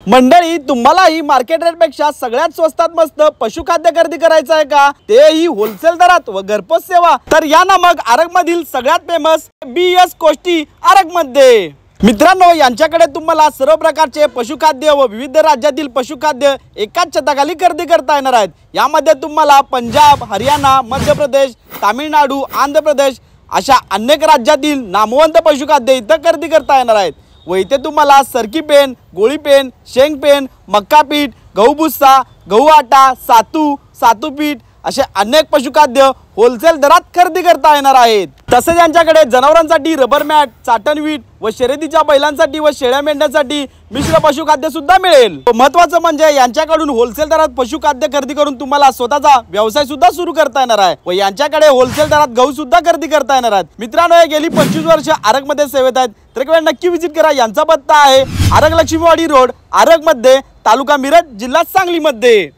मंडळी, तुम्हालाही market rate पेक्षा सगळ्यात स्वस्तात मस्त पशुखाद्य खरेदी करायचं आहे का? तेही होलसेल दरात व घरपोच सेवा? तर या ना मग आरग मधील सगळ्यात फेमस BS कोष्टी आरग मध्ये। मित्रांनो, यांच्याकडे तुम्हाला सर्व प्रकारचे पशुखाद्य व विविध राज्यातील पशुखाद्य एकाच छताखाली खरेदी करता येणार आहेत। यामध्ये तुम्हाला पंजाब, हरियाणा, मध्य प्रदेश, तामिळनाडू, आंध्र प्रदेश अशा अनेक राज्यातील नामवंत पशुखाद्य इथं खरेदी करता येणार आहेत। व इथे तुम्हाला सरकी पेन, गोळी पेन, शेंग पेन, मक्का पीठ, गहू भुस्सा, गहू आटा, सातू पीठ असे अनेक पशुखाद्य होलसेल दरात खरेदी करता येणार आहेत। तसेच यांच्याकडे जनावरांसाठी रबर मॅट, चाटण वीट व शर्यतीच्या बैलांसाठी व शेळ्या मेंढ्यांसाठी मिश्र पशुखाद्य सुद्धा मिळेल। महत्त्वाचं म्हणजे यांच्याकडून होलसेल दरात पशुखाद्य खरेदी करून तुम्हाला स्वतःचा व्यवसाय सुद्धा सुरू करता येणार आहे व यांच्याकडे होलसेल दरात गहू सुद्धा खरेदी करता येणार आहेत। मित्रांनो, हे गेली 25 वर्ष आरग मध्ये सेवेत आहेत, तर एक वेळ नक्की विजिट करा। यांचा पत्ता आहे आरग लक्ष्मीवाडी रोड, आरग मध्ये, तालुका मिरज, जिल्हा सांगली मध्ये।